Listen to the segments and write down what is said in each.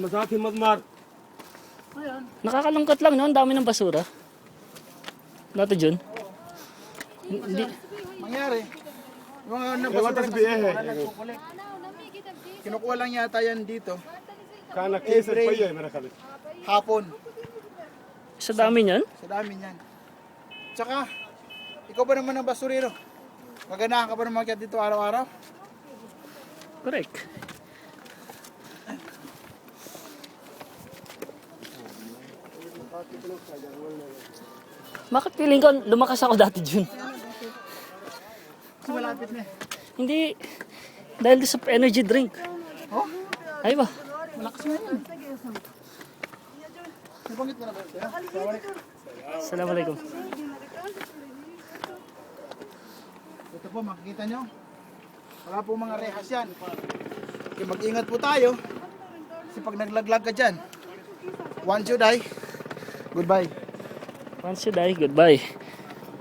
Masakit magmar. Nakakalungkot lang, no? Ang dami ng basura. Dati dyan. Hindi. Mangyari. Yung mga Ewan tas biyehe. kinukuha lang yata yan dito. Kana kesa pa yun, meron Hapon. Sa dami niyan? Sa dami niyan. Tsaka, ikaw ba naman ang basurero? Maganahan ka ba naman dito araw-araw? Correct. Bakit feeling ko lumakas ako dati dyan? Kasi malapit na eh. Hindi. Dahil sa energy drink. Oh? Ay ba? Malakas nga yan. Nabanggit mo na ba ito? Assalamualaikum. Ito po, makikita nyo. Wala po mga rehas yan. Okay, mag-ingat po tayo. Kasi pag naglaglag ka dyan, once you die, goodbye. Once you die, goodbye.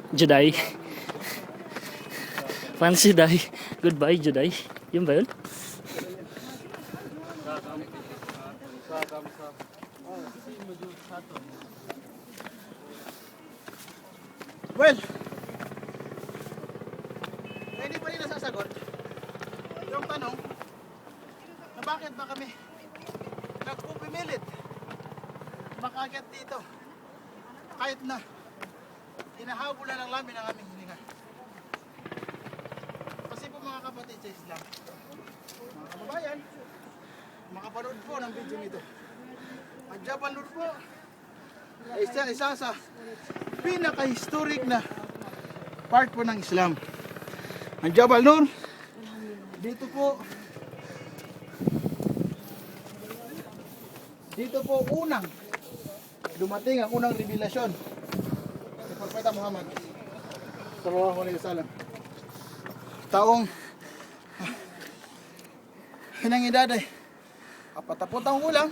Juday. Once you die, goodbye, Juday. Yun ba yun? Well, hindi pa rin nasasagot yung tanong na bakit ba kami nagpupumilit makagat dito kahit na hinahabulan ng lamin ang aming hininga. Kasi po mga kapatid sa Islam, mga kababayan, makapanood po ng video nito. Ang Jabal Nur po ay isa sa pinaka-historic na part po ng Islam. Ang Jabal Nur, dito po unang dumating ang unang revelasyon ni Propeta Muhammad sallallahu alaihi wasallam. Taong hinang edad ay 40 taong kulang.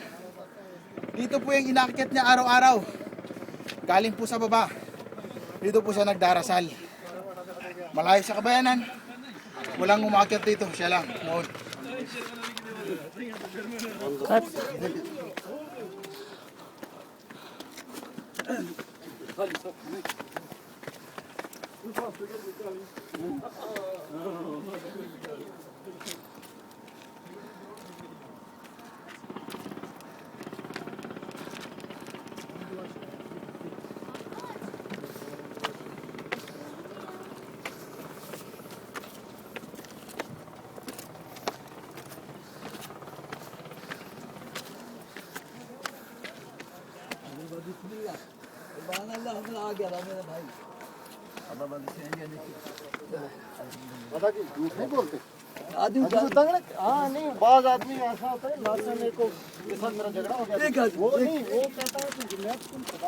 Dito po yung inakyat niya araw-araw. Galing po sa baba. Dito po siya nagdarasal. Malayo sa kabayanan. Walang umakyat dito. Siya lang. Noon. Cut. नहीं बोलते आदमी नहीं बाज आदमी ऐसा होता है last time को के साथ मेरा झगड़ा हो गया वो नहीं वो कहता है कि मैं तुम पता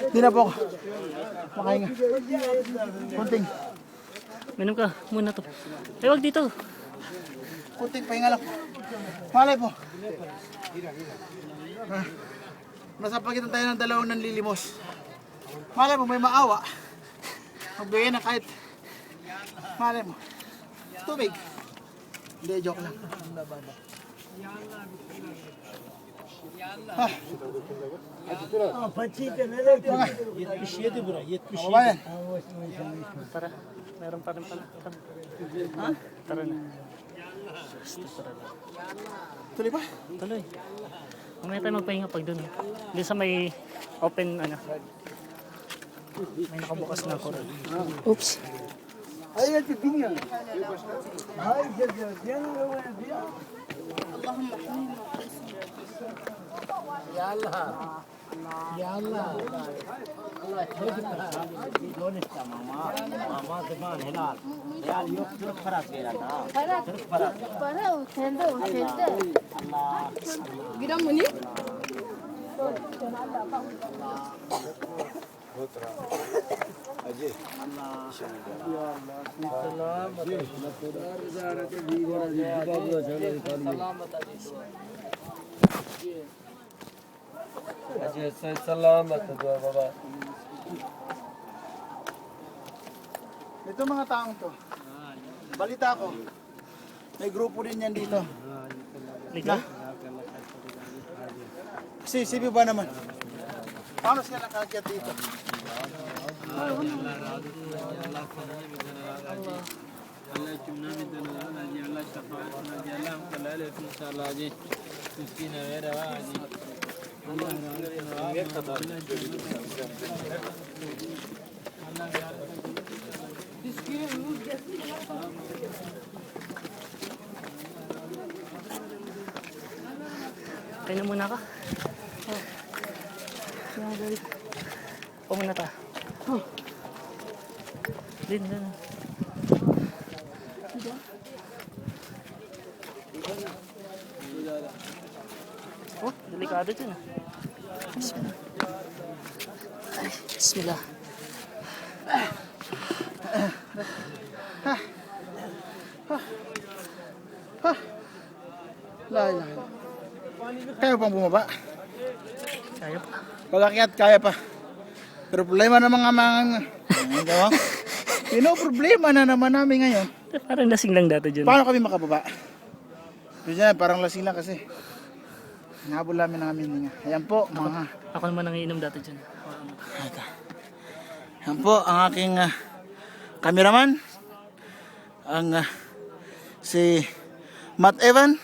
Hindi na po ako makahinga. Kunting. Minom ka muna to. Ay, wag dito. Kunting pahinga lang. Malay po. Nasa pagitan tayo ng dalawang nanlilimos. Malay mo, may maawa. Magbigay na kahit. Malay mo. Tubig. Hindi, joke lang. Kababayan. Tara. Meron pa rin pala. Ha? Tara na. Tara na. Tuloy pa? Tuloy. Mamaya tayo magpahinga pag dun. Hindi sa may open, ano. May nakabukas na ako. Oops. Ay, ito din yan. Salamat baba. Ito mga taong to. Balita ko. May grupo din yan dito. Legal? Si ba naman? Paano sila nakaakyat dito? Allah cumna min dana ji Allah shafaat na ji Allah kalale inshallah ji miskina vera ji Allah Kaya muna ka. Muna ta. Din. Oh, delikado dyan ah. Bismillah. Ay, bismillah. Lala. Kaya pang bumaba? Kaya pa. Pag-akyat, kaya pa. Pero problema na mga problema na naman namin ngayon. Parang lasing lang dati dyan. Paano kami makababa? Diyan, parang lasing lang kasi. Hinabol namin ang aming hininga. Ayan po, mga... Ako naman nangiinom dati dyan. Ayan po, ang aking cameraman. Ang si Matt Evan.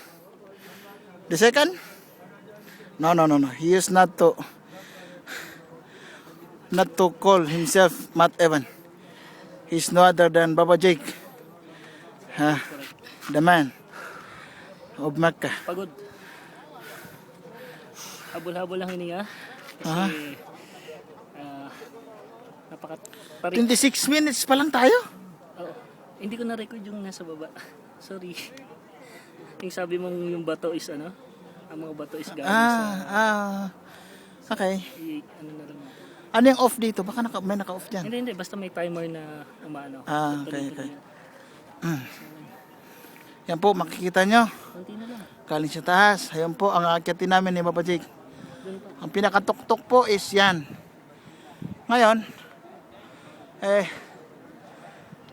The second? No. He is not to call himself Matt Evan. He's no other than Baba Jake. The man of Mecca. Pagod. Habol-habol lang hininga. Kasi napaka-tarik. 26 minutes pa lang tayo. Oo. Hindi ko na-record yung nasa baba. Sorry. Yung sabi mong yung bato is ano? Ang mga bato is galing sa... Okay. Ano na lang. Ano yung off dito? Baka may naka-off dyan. Hindi. Basta may timer na umaano. Okay. Yan po, makikita nyo. Konti na lang. Galing sa taas. Ayan po, ang aakyatin namin ni Papa Jake. Ang pinakatuktok po is yan. Ngayon,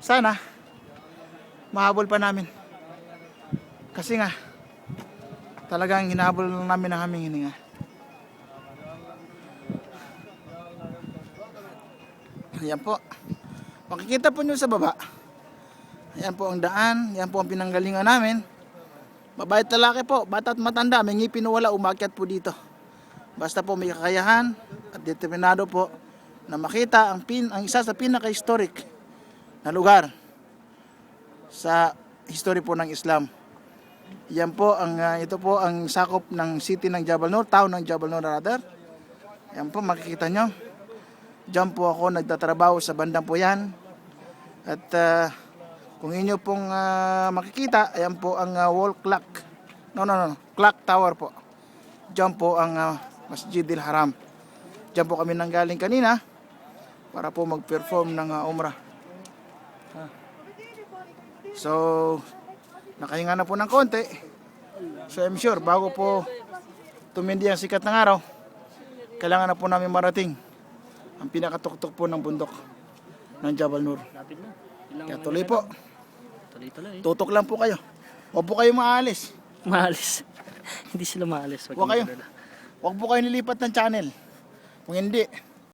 sana, mahabol pa namin. Kasi nga, talagang hinahabol lang namin ang aming hininga. Ayan po. Makikita po nyo sa baba. Ayan po ang daan. Ayan po ang pinanggalingan namin. Mabait lalaki po. Bata at matanda. May ngipin o wala. Umakyat po dito. Basta po may kakayahan at determinado po na makita ang isa sa pinaka-historic na lugar sa history po ng Islam. Yan po ito po ang sakop ng city ng Jabal Nur, town ng Jabal Nur rather. Yan po makikita nyo. Diyan po ako nagtatrabaho sa bandang po yan. At kung inyo pong makikita, ayan po ang wall clock. No. Clock tower po. Diyan po ang Masjidil Haram. Diyan po kami nanggaling kanina para po mag-perform ng umrah. So, nakahinga na po ng konti. So, I'm sure, bago po tumindi ang sikat ng araw, kailangan na po namin marating ang pinakatuktok po ng bundok ng Jabal Nur. Lapit na. Kaya tuloy po. Tuloy-tuloy. Tutok lang po kayo. Huwag po kayo maalis. Maalis. Hindi sila maalis. Huwag po kayo nilipat ng channel. Kung hindi,